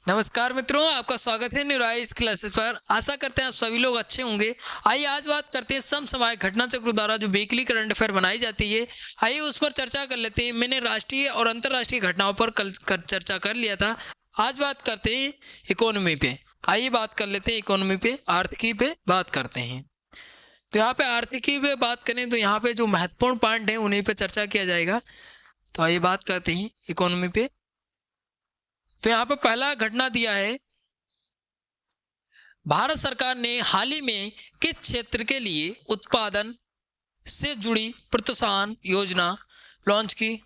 नमस्कार मित्रों, आपका स्वागत है न्यूराइज क्लासेस पर। आशा करते हैं आप सभी लोग अच्छे होंगे। आइए आज बात करते हैं समसामयिक घटना चक्र द्वारा जो वीकली करंट अफेयर बनाई जाती है। आइए उस पर चर्चा कर लेते हैं। मैंने राष्ट्रीय और अंतर्राष्ट्रीय घटनाओं पर कल चर्चा कर लिया था। आज बात करते हैं इकोनॉमी पे। आइए बात कर लेते हैं इकोनॉमी पे, आर्थिकी पे बात करते हैं। तो यहाँ पे आर्थिकी पे बात करें तो यहाँ पे जो महत्वपूर्ण पॉइंट है उन्हीं पे चर्चा किया जाएगा। तो आइए बात करते हैं इकोनॉमी पे। तो यहाँ पे पहला घटना दिया है, भारत सरकार ने हाल ही में किस क्षेत्र के लिए उत्पादन से जुड़ी प्रोत्साहन योजना लॉन्च की।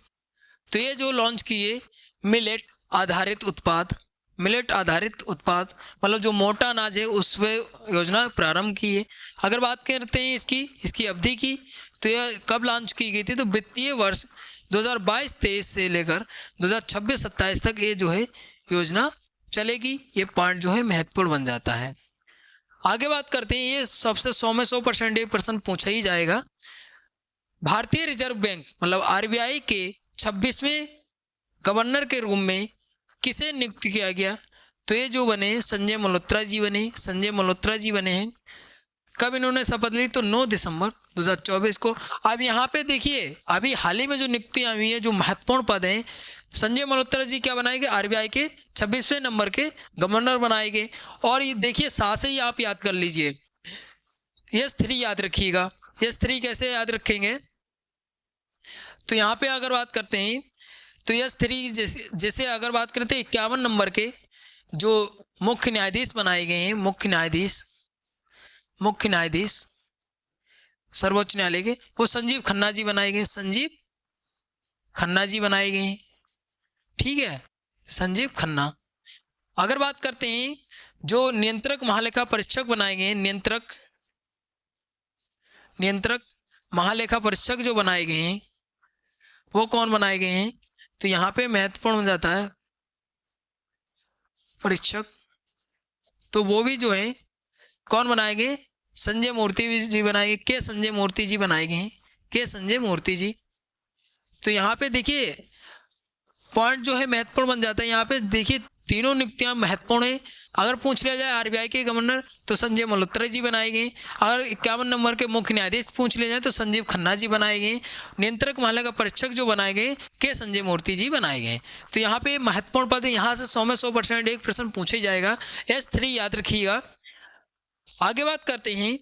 तो ये जो लॉन्च किए मिलेट आधारित उत्पाद, मिलेट आधारित उत्पाद मतलब जो मोटा अनाज है उस पे योजना प्रारंभ की है। अगर बात करते हैं इसकी अवधि की, तो यह कब लॉन्च की गई थी, तो वित्तीय वर्ष 2022-23 से लेकर 2026-27 तक ये जो है योजना चलेगी। ये पॉइंट जो है महत्वपूर्ण बन जाता है। आगे बात करते हैं, ये सबसे 100 में 100% ये प्रश्न पूछा ही जाएगा। भारतीय रिजर्व बैंक मतलब आरबीआई के 26वें गवर्नर के रूप में किसे नियुक्त किया गया। तो ये जो बने संजय मल्होत्रा जी बने। संजय मल्होत्रा जी बने हैं। कब इन्होंने शपथ ली, तो 9 दिसंबर 2024 को। अब यहाँ पे देखिए, अभी हाल ही में जो नियुक्तियां हुई है, जो महत्वपूर्ण पद हैं, संजय मल्होत्रा जी क्या बनाए गए, आरबीआई के 26वें नंबर के गवर्नर बनाए गए। और ये देखिए साथ से ही आप याद कर लीजिए, S3 याद रखिएगा। S3 कैसे याद रखेंगे, तो यहाँ पे अगर बात करते हैं तो S3 जैसे अगर बात करते हैं 51 नंबर के जो मुख्य न्यायाधीश बनाए गए हैं, मुख्य न्यायाधीश सर्वोच्च न्यायालय के, वो संजीव खन्ना जी बनाए गए। संजीव खन्ना जी बनाए गए हैं, ठीक है, संजीव खन्ना। अगर बात करते हैं जो नियंत्रक महालेखा परीक्षक बनाए गए हैं, नियंत्रक महालेखा परीक्षक जो बनाए गए हैं वो कौन बनाए गए हैं, तो यहाँ पे महत्वपूर्ण हो जाता है परीक्षक। तो वो भी जो है कौन बनाए गए, संजय मूर्ति जी बनाए गए। के संजय मूर्ति जी बनाए गए हैं, के संजय मूर्ति जी। तो यहाँ पे देखिए पॉइंट जो है महत्वपूर्ण बन जाता है। यहाँ पे देखिए तीनों नियुक्तियां महत्वपूर्ण है। अगर पूछ लिया जाए आरबीआई के गवर्नर तो संजय मल्होत्रा जी बनाए गए। अगर 51 नंबर के मुख्य न्यायाधीश पूछ लिया जाए तो संजीव खन्ना जी बनाए गए। नियंत्रक महालेखा परीक्षक जो बनाए गए के संजय मूर्ति जी बनाए गए। तो यहाँ पे महत्वपूर्ण पद है, यहाँ से 100 में 100% एक प्रश्न पूछा जाएगा। S3 याद रखिएगा। आगे बात करते हैं,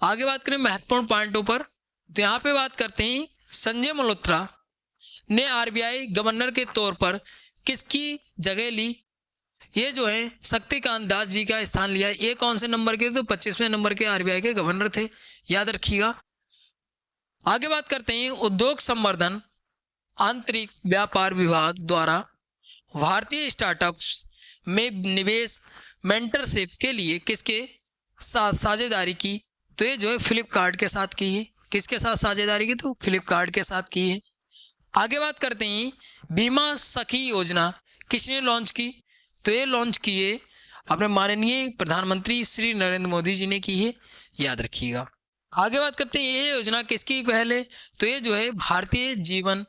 आगे बात करें महत्वपूर्ण पॉइंटों पर। तो यहाँ पे बात करते हैं संजय मल्होत्रा ने आरबीआई गवर्नर के तौर पर किसकी जगह ली। ये जो है शक्तिकांत दास जी का स्थान लिया। ये कौन से नंबर के, तो 25वें नंबर के आरबीआई के गवर्नर थे, याद रखिएगा। आगे बात करते हैं उद्योग संवर्धन आंतरिक व्यापार विभाग द्वारा भारतीय स्टार्टअप्स में निवेश मेंटरशिप के लिए किसके साथ साझेदारी की। तो ये जो है फ्लिपकार्ट के साथ की है। किसके साथ साझेदारी की, तो फ्लिपकार्ट के साथ की है। आगे बात करते हैं बीमा सखी योजना किसने लॉन्च की। तो ये लॉन्च किए अपने माननीय प्रधानमंत्री श्री नरेंद्र मोदी जी ने की है, याद रखिएगा। आगे बात करते हैं ये योजना किसकी पहल है, तो ये जो है भारतीय जीवन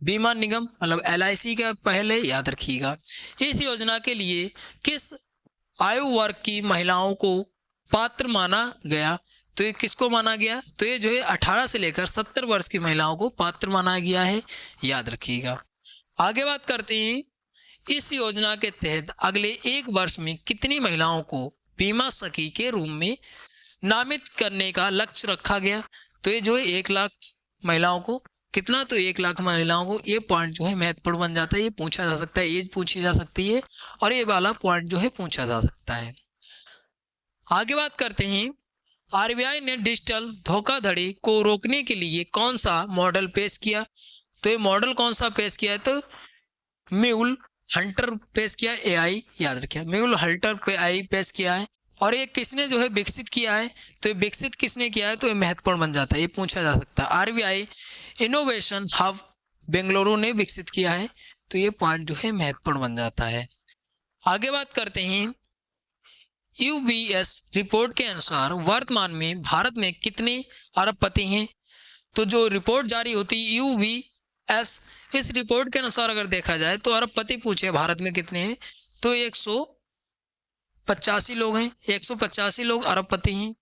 बीमा निगम मतलब LIC का पहल है, याद रखिएगा। इस योजना के लिए किस आयु वर्ग की महिलाओं को पात्र माना गया। तो ये किसको माना गया, तो ये जो है 18 से लेकर 70 वर्ष की महिलाओं को पात्र माना गया है, याद रखिएगा। आगे बात करते हैं इस योजना के तहत अगले 1 वर्ष में कितनी महिलाओं को बीमा सखी के रूप में नामित करने का लक्ष्य रखा गया। तो ये जो है 1 लाख महिलाओं को, कितना, तो 1 लाख महिलाओं को। ये पॉइंट जो है महत्वपूर्ण बन जाता है। ये पूछा जा सकता है, एज पूछी जा सकती है और ये वाला पॉइंट जो है पूछा जा सकता है। आगे बात करते हैं आरबीआई ने डिजिटल धोखाधड़ी को रोकने के लिए कौन सा मॉडल पेश किया। तो ये मॉडल कौन सा पेश किया है, तो म्यूल हंटर पेश किया, AI याद रखिए, म्यूल हंटर पे AI पेश किया है। और ये किसने जो है विकसित किया है, तो ये विकसित किसने किया है, तो ये महत्वपूर्ण बन जाता है, ये पूछा जा सकता है। आरबीआई इनोवेशन हब बेंगलुरु ने विकसित किया है। तो ये पॉइंट जो है महत्वपूर्ण बन जाता है। आगे बात करते हैं UBS रिपोर्ट के अनुसार वर्तमान में भारत में कितने अरबपति हैं। तो जो रिपोर्ट जारी होती है एस, इस रिपोर्ट के अनुसार अगर देखा जाए तो अरबपति पूछे भारत में कितने हैं, तो 185 लोग हैं, 185 लोग अरबपति हैं।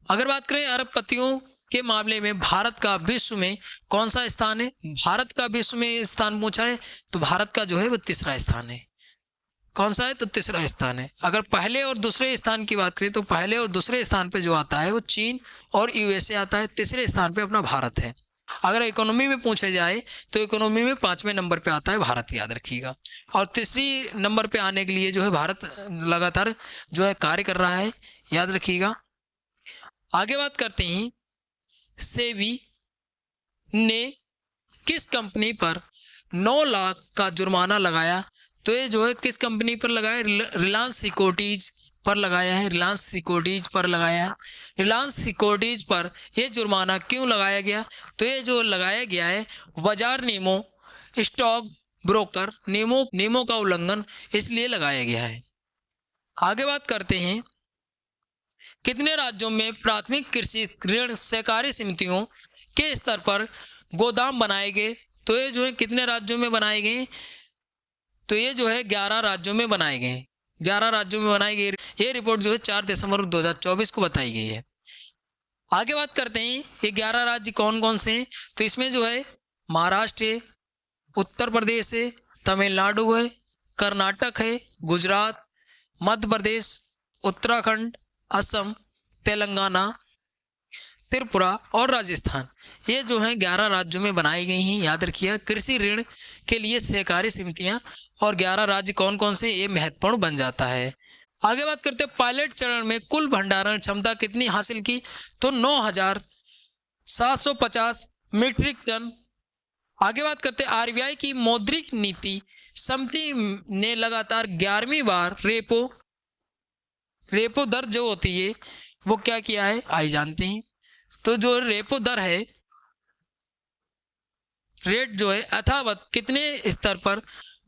अगर बात करें अरबपतियों के मामले में भारत का विश्व में कौन सा स्थान है, भारत का विश्व में स्थान पूछा है तो भारत का जो है वो तीसरा स्थान है। कौन सा है, तो तीसरा स्थान है। अगर पहले और दूसरे स्थान की बात करें तो पहले और दूसरे स्थान पे जो आता है वो चीन और यूएसए आता है, तीसरे स्थान पे अपना भारत है। अगर इकोनॉमी में पूछा जाए तो इकोनॉमी में 5वें नंबर पे आता है भारत, याद रखिएगा। और तीसरी नंबर पे आने के लिए जो है भारत लगातार जो है कार्य कर रहा है, याद रखिएगा। आगे बात करते हैं, सेबी ने किस कंपनी पर 9 लाख का जुर्माना लगाया, तो ये जो है किस कंपनी पर लगाया, रिलायंस सिक्योरिटीज पर लगाया है, रिलायंस सिक्योरिटीज पर लगाया है। रिलायंस सिक्योरिटीज पर यह जुर्माना क्यों लगाया गया, तो ये जो लगाया गया है बाजार नियमों, स्टॉक ब्रोकर नियमों का उल्लंघन इसलिए लगाया गया है। आगे बात करते हैं, कितने राज्यों में प्राथमिक कृषि ऋण सहकारी समितियों के स्तर पर गोदाम बनाए गए, तो ये जो है कितने राज्यों में बनाए गए, तो ये जो है 11 राज्यों में बनाए गए, 11 राज्यों में बनाई गई। ये रिपोर्ट जो है 4 दिसंबर 2024 को बताई गई है। आगे बात करते हैं, ये 11 राज्य कौन कौन से हैं, तो इसमें जो है महाराष्ट्र है, उत्तर प्रदेश है, तमिलनाडु है, कर्नाटक है, गुजरात, मध्य प्रदेश, उत्तराखंड, असम, तेलंगाना, त्रिपुरा और राजस्थान। ये जो है 11 राज्यों में बनाई गई हैं, याद रखिए, कृषि ऋण के लिए सहकारी समितियां। और 11 राज्य कौन कौन से, ये महत्वपूर्ण बन जाता है। आगे बात करते हैं, पायलट चरण में कुल भंडारण क्षमता कितनी हासिल की, तो 9,750 मीट्रिक टन। आगे बात करते हैं, आरबीआई की मौद्रिक नीति समिति ने लगातार 11वीं बार रेपो दर जो होती है वो क्या किया है, आइए जानते हैं। तो जो रेपो दर है, रेट जो है यथावत कितने स्तर पर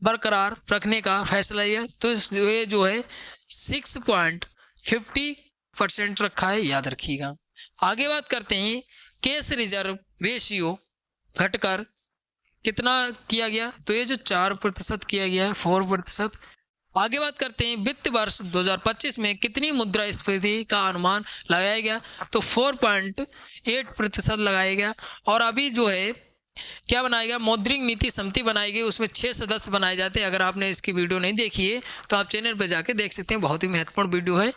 बरकरार रखने का फैसला लिया, तो ये जो है 6.50% रखा है, याद रखिएगा। आगे बात करते हैं, कैश रिजर्व रेशियो घटकर कितना किया गया, तो ये जो 4% किया गया है, 4%। आगे बात करते हैं, वित्त वर्ष 2025 में कितनी मुद्रास्फीति का अनुमान लगाया गया, तो 4.8% लगाया गया। और अभी जो है क्या बनाया गया, मौद्रिक नीति समिति बनाई गई, उसमें 6 सदस्य बनाए जाते हैं। अगर आपने इसकी वीडियो नहीं देखी है तो आप चैनल पर जाके देख सकते हैं, बहुत ही महत्वपूर्ण वीडियो है।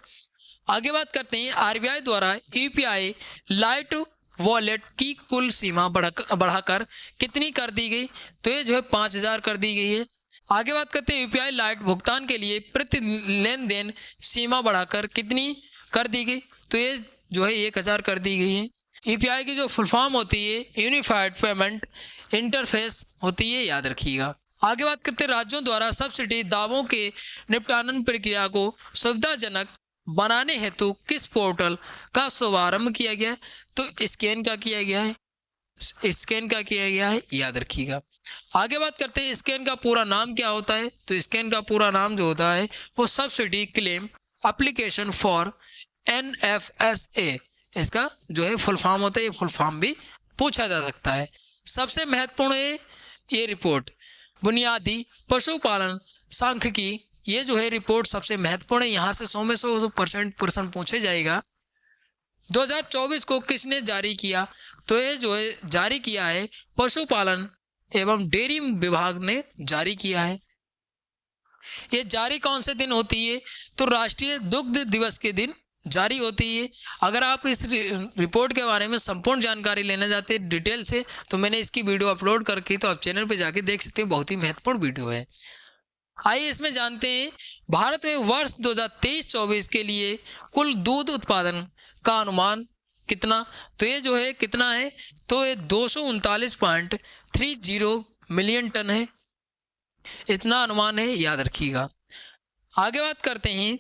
आगे बात करते हैं, आरबीआई द्वारा यूपीआई लाइट वॉलेट की कुल सीमा बढ़ाकर कितनी कर दी गई, तो ये जो है 5,000 कर दी गई है। आगे बात करते हैं, यूपीआई लाइट भुगतान के लिए प्रति लेन देन सीमा बढ़ाकर कितनी कर दी गई, तो ये जो है 1,000 कर दी गई है। यूपीआई की जो फुल फॉर्म होती है यूनिफाइड पेमेंट इंटरफेस होती है, याद रखिएगा। आगे बात करते हैं, राज्यों द्वारा सब्सिडी दावों के निपटान प्रक्रिया को सुविधाजनक बनाने हेतु किस पोर्टल का शुभारंभ किया गया है, तो स्कैन का किया गया है, स्कैन का किया गया है, याद रखिएगा। आगे बात करते हैं, स्कैन का पूरा नाम क्या होता है, तो स्कैन का पूरा नाम जो होता है वो subsidy claim application for NFSA, इसका जो है फुल फॉर्म होता है। ये फुल फॉर्म भी पूछा जा सकता है। सबसे महत्वपूर्ण है ये रिपोर्ट बुनियादी पशुपालन सांख्यिकी, ये जो है रिपोर्ट सबसे महत्वपूर्ण है। यहाँ से 100 में 100% प्रश्न पूछे जाएगा। 2024 को किसने जारी किया, तो ये जो है जारी किया है पशुपालन एवं डेयरी विभाग ने जारी किया है। ये जारी कौन से दिन होती है, तो राष्ट्रीय दुग्ध दिवस के दिन जारी होती है। अगर आप इस रिपोर्ट के बारे में संपूर्ण जानकारी लेना चाहते हैं डिटेल से, तो मैंने इसकी वीडियो अपलोड करके, तो आप चैनल पे जाके देख सकते हैं, बहुत ही महत्वपूर्ण वीडियो है। आइए इसमें जानते हैं, भारत में वर्ष 2023-24 के लिए कुल दूध उत्पादन का अनुमान कितना, तो ये जो है कितना है, तो ये 239.30 मिलियन टन है, इतना अनुमान है, याद रखिएगा। आगे बात करते हैं,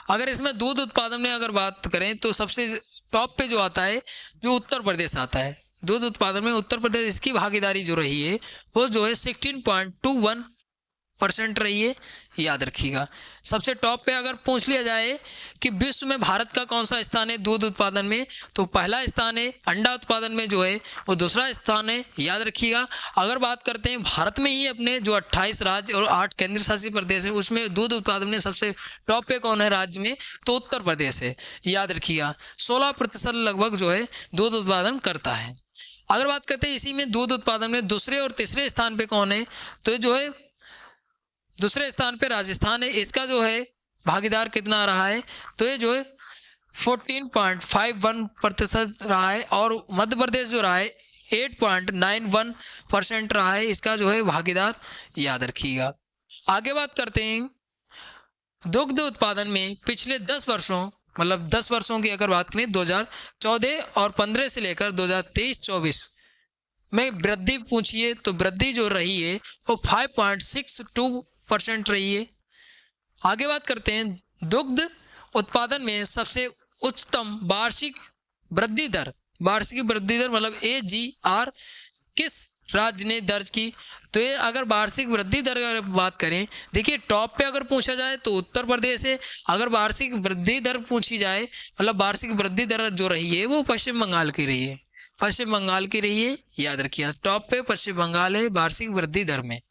अगर इसमें दूध उत्पादन में अगर बात करें तो सबसे टॉप पे जो आता है जो उत्तर प्रदेश आता है। दूध उत्पादन में उत्तर प्रदेश, इसकी भागीदारी जो रही है वो जो है 16.21 परसेंट रही है, याद रखिएगा। सबसे टॉप पे अगर पूछ लिया जाए कि विश्व में भारत का कौन सा स्थान है दूध उत्पादन में, तो पहला स्थान है। अंडा उत्पादन में जो है वो दूसरा स्थान है, याद रखिएगा। अगर बात करते हैं भारत में ही अपने जो 28 राज्य और 8 केंद्र शासित प्रदेश है उसमें दूध उत्पादन में सबसे टॉप पे कौन है राज्य में, तो उत्तर प्रदेश है, याद रखिएगा। 16% लगभग जो है दूध उत्पादन करता है। अगर बात करते हैं इसी में दूध उत्पादन में दूसरे और तीसरे स्थान पे कौन है, तो ये जो है दूसरे स्थान पे राजस्थान है। इसका जो है भागीदार कितना रहा है, तो ये जो है 14.51% रहा है। और मध्य प्रदेश जो रहा है 8.91% रहा है इसका जो है भागीदार, याद रखिएगा। आगे बात करते हैं दुग्ध उत्पादन में पिछले 10 वर्षों मतलब 10 वर्षों की अगर बात करें 2014 और 15 से लेकर 2023-24 में वृद्धि पूछिए, तो वृद्धि जो रही है वो 5.62% रही है। आगे बात करते हैं दुग्ध उत्पादन में सबसे उच्चतम वार्षिक वृद्धि दर मतलब AGR किस राज्य ने दर्ज की, तो ये अगर वार्षिक वृद्धि दर अगर बात करें, देखिए टॉप पे अगर पूछा जाए तो उत्तर प्रदेश है। अगर वार्षिक वृद्धि दर पूछी जाए मतलब वार्षिक वृद्धि दर जो रही है वो पश्चिम बंगाल की रही है, पश्चिम बंगाल की रही है, याद रखिए। टॉप पे पश्चिम बंगाल है वार्षिक वृद्धि दर में।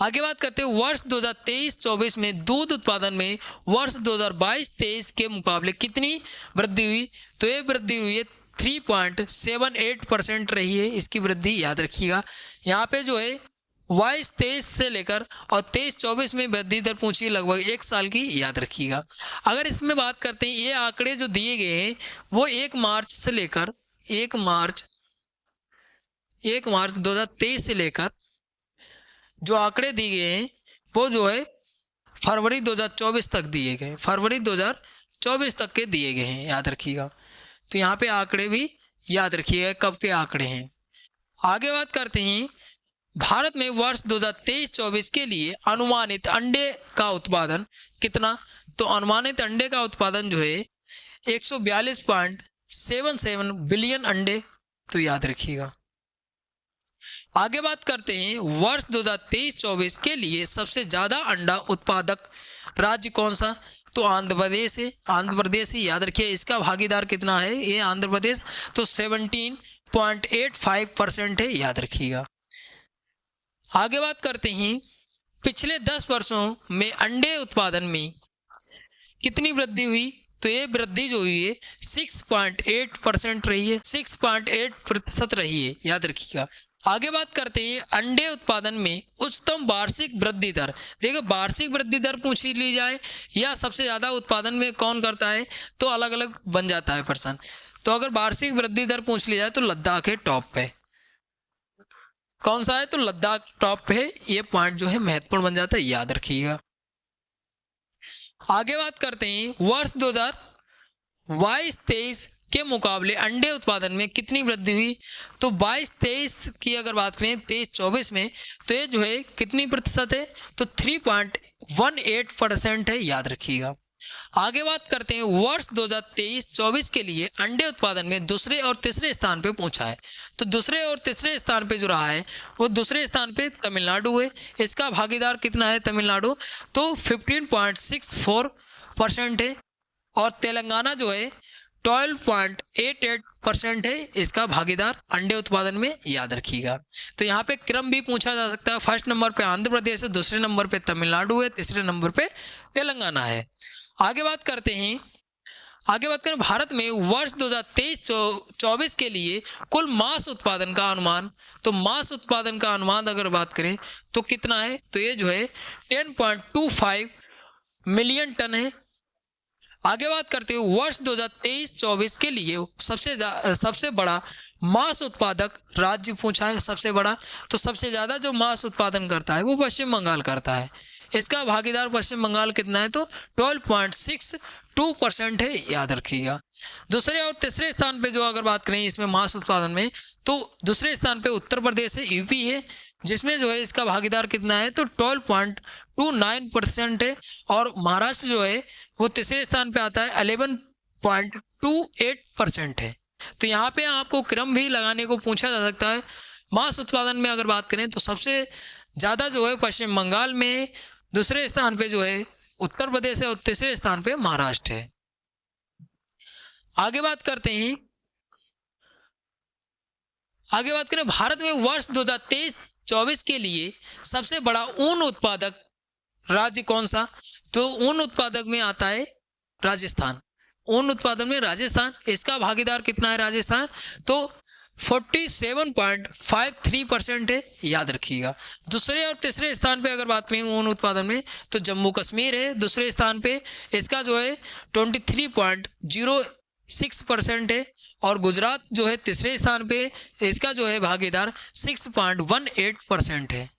आगे बात करते हैं वर्ष 2023-24 में दूध उत्पादन में वर्ष 2022-23 के मुकाबले कितनी वृद्धि हुई, तो ये वृद्धि हुई है 3.78% रही है इसकी वृद्धि, याद रखिएगा। यहाँ पे जो है 22-23 से लेकर और 23-24 में वृद्धि दर पूछी लगभग 1 साल की, याद रखिएगा। अगर इसमें बात करते हैं ये आंकड़े जो दिए गए हैं वो 1 मार्च से लेकर 1 मार्च 2023 से लेकर जो आंकड़े दिए गए हैं वो जो है फरवरी 2024 तक दिए गए, फरवरी 2024 तक के दिए गए हैं, याद रखिएगा। तो यहाँ पे आंकड़े भी याद रखिएगा कब के आंकड़े हैं। आगे बात करते हैं भारत में वर्ष 2023-24 के लिए अनुमानित अंडे का उत्पादन कितना, तो अनुमानित अंडे का उत्पादन जो है 142.77 बिलियन अंडे, तो याद रखिएगा। आगे बात करते हैं वर्ष 2023-24 के लिए सबसे ज्यादा अंडा उत्पादक राज्य कौन सा, तो आंध्र प्रदेश है, आंध्र प्रदेश ही, याद रखिए। इसका भागीदार कितना है ये आंध्र प्रदेश, तो 17.85% है, याद रखिएगा। आगे बात करते हैं पिछले 10 वर्षों में अंडे उत्पादन में कितनी वृद्धि हुई, तो ये वृद्धि जो हुई है 6.8% रही है, 6.8% रही है, याद रखिएगा। आगे बात करते हैं अंडे उत्पादन में उच्चतम वार्षिक वृद्धि दर। देखो वार्षिक वृद्धि दर पूछ ली जाए या सबसे ज्यादा उत्पादन में कौन करता है, तो अलग अलग बन जाता है प्रश्न। तो अगर वार्षिक वृद्धि दर पूछ ली जाए तो लद्दाख है टॉप पे, कौन सा है, तो लद्दाख टॉप पे है। ये पॉइंट जो है महत्वपूर्ण बन जाता है, याद रखिएगा। आगे बात करते हैं वर्ष 2022-23 के मुकाबले अंडे उत्पादन में कितनी वृद्धि हुई, तो 22-23 की अगर बात करें 23-24 में, तो ये जो है कितनी प्रतिशत है, तो 3.18% है, याद रखिएगा। आगे बात करते हैं वर्ष 2023-24 के लिए अंडे उत्पादन में दूसरे और तीसरे स्थान पे पूछा है, तो दूसरे और तीसरे स्थान पे जो रहा है वो दूसरे स्थान पे तमिलनाडु है। इसका भागीदार कितना है तमिलनाडु, तो 15.64% है। और तेलंगाना जो है 12.88% है इसका भागीदार अंडे उत्पादन में, याद रखिएगा। तो यहाँ पे क्रम भी पूछा जा सकता है, फर्स्ट नंबर पे आंध्र प्रदेश है, दूसरे नंबर पे तमिलनाडु है, तीसरे नंबर पे तेलंगाना है। आगे बात करें भारत में वर्ष 2023-24 के लिए कुल मांस उत्पादन का अनुमान, तो मांस उत्पादन का अनुमान अगर बात करें तो कितना है, तो ये जो है 10.25 मिलियन टन है। आगे बात करते हैं वर्ष 2023-24 के लिए सबसे बड़ा मांस उत्पादक राज्य पूछा है, सबसे बड़ा, तो सबसे ज्यादा जो मांस उत्पादन करता है वो पश्चिम बंगाल करता है। इसका भागीदार पश्चिम बंगाल कितना है, तो 12.62% है, याद रखिएगा। दूसरे और तीसरे स्थान पे जो अगर बात करें इसमें मांस उत्पादन में, तो दूसरे स्थान पे उत्तर प्रदेश है, यूपी है, जिसमें जो है इसका भागीदार कितना है, तो 12.29% है। और महाराष्ट्र जो है वो तीसरे स्थान पे आता है, 11.28% है। तो यहाँ पे आपको क्रम भी लगाने को पूछा जा सकता है। मांस उत्पादन में अगर बात करें तो सबसे ज़्यादा जो है पश्चिम बंगाल में, दूसरे स्थान पे जो है उत्तर प्रदेश है और तीसरे स्थान पे महाराष्ट्र है। आगे बात करते हैं, भारत में वर्ष 2023-24 के लिए सबसे बड़ा ऊन उत्पादक राज्य कौन सा? तो ऊन उत्पादक में आता है राजस्थान। ऊन उत्पादन में राजस्थान, इसका भागीदार कितना है राजस्थान? तो 47.53% है, याद रखिएगा। दूसरे और तीसरे स्थान पे अगर बात करें ऊन उत्पादन में तो जम्मू कश्मीर है दूसरे स्थान पे, इसका जो है 23.06% है, और गुजरात जो है तीसरे स्थान पे, इसका जो है भागीदार 6.18% है।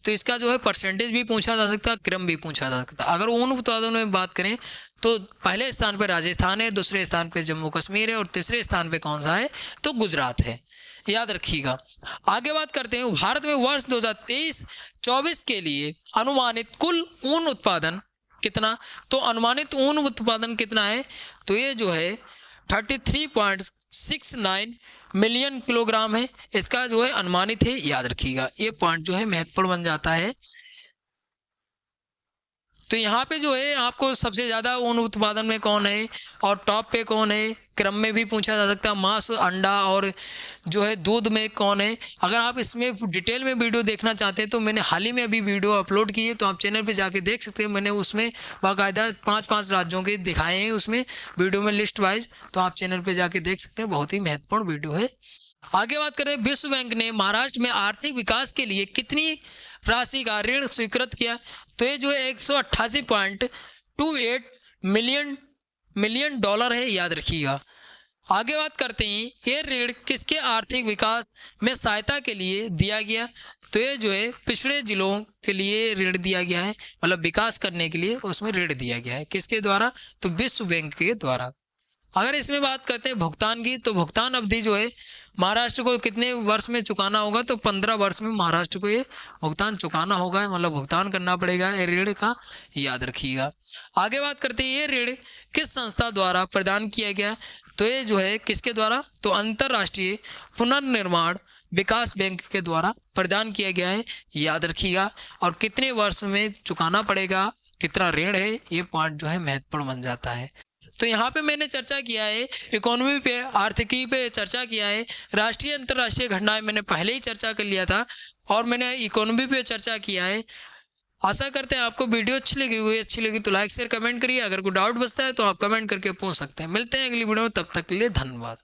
तो इसका जो है परसेंटेज भी पूछा जा सकता है, क्रम भी पूछा जा सकता है। अगर ऊन उत्पादन में बात करें तो पहले स्थान पर राजस्थान है, दूसरे स्थान पे जम्मू कश्मीर है और तीसरे स्थान पे कौन सा है? तो गुजरात है, याद रखिएगा। आगे बात करते हैं, भारत में वर्ष 2023-24 के लिए अनुमानित कुल ऊन उत्पादन कितना? तो अनुमानित ऊन उत्पादन कितना है? तो ये जो है 33.69 मिलियन किलोग्राम है, इसका जो है अनुमानित है, याद रखिएगा। ये पॉइंट जो है महत्वपूर्ण बन जाता है। तो यहाँ पे जो है आपको सबसे ज़्यादा ऊन उत्पादन में कौन है और टॉप पे कौन है, क्रम में भी पूछा जा सकता है। मांस, अंडा और जो है दूध में कौन है। अगर आप इसमें डिटेल में वीडियो देखना चाहते हैं तो मैंने हाल ही में अभी वीडियो अपलोड की है, तो आप चैनल पे जाके देख सकते हैं। मैंने उसमें बाकायदा 5-5 राज्यों के दिखाए हैं उसमें वीडियो में लिस्ट वाइज, तो आप चैनल पर जाके देख सकते हैं। बहुत ही महत्वपूर्ण वीडियो है। आगे बात करें, विश्व बैंक ने महाराष्ट्र में आर्थिक विकास के लिए कितनी राशि का ऋण स्वीकृत किया? तो ये जो है 188.28 मिलियन डॉलर है, याद रखिएगा। आगे बात करते हैं, ये ऋण किसके आर्थिक विकास में सहायता के लिए दिया गया? तो ये जो है पिछड़े जिलों के लिए ऋण दिया गया है, मतलब विकास करने के लिए उसमें ऋण दिया गया है। किसके द्वारा? तो विश्व बैंक के द्वारा। अगर इसमें बात करते हैं भुगतान की, तो भुगतान अवधि जो है महाराष्ट्र को कितने वर्ष में चुकाना होगा? तो 15 वर्ष में महाराष्ट्र को ये भुगतान चुकाना होगा, मतलब भुगतान करना पड़ेगा ये ऋण का, याद रखिएगा। आगे बात करते हैं, ये ऋण किस संस्था द्वारा प्रदान किया गया? तो ये जो है किसके द्वारा? तो अंतर्राष्ट्रीय पुनर्निर्माण विकास बैंक के द्वारा प्रदान किया गया है, याद रखिएगा। और कितने वर्ष में चुकाना पड़ेगा, कितना ऋण है, ये पॉइंट जो है महत्वपूर्ण बन जाता है। तो यहाँ पे मैंने चर्चा किया है इकोनॉमी पे, आर्थिकी पे चर्चा किया है। राष्ट्रीय अंतर्राष्ट्रीय घटनाएं मैंने पहले ही चर्चा कर लिया था, और मैंने इकोनॉमी पे चर्चा किया है। आशा करते हैं आपको वीडियो अच्छी लगी तो लाइक शेयर कमेंट करिए। अगर कोई डाउट बचता है तो आप कमेंट करके पूछ सकते हैं। मिलते हैं अगली वीडियो में, तब तक के लिए धन्यवाद।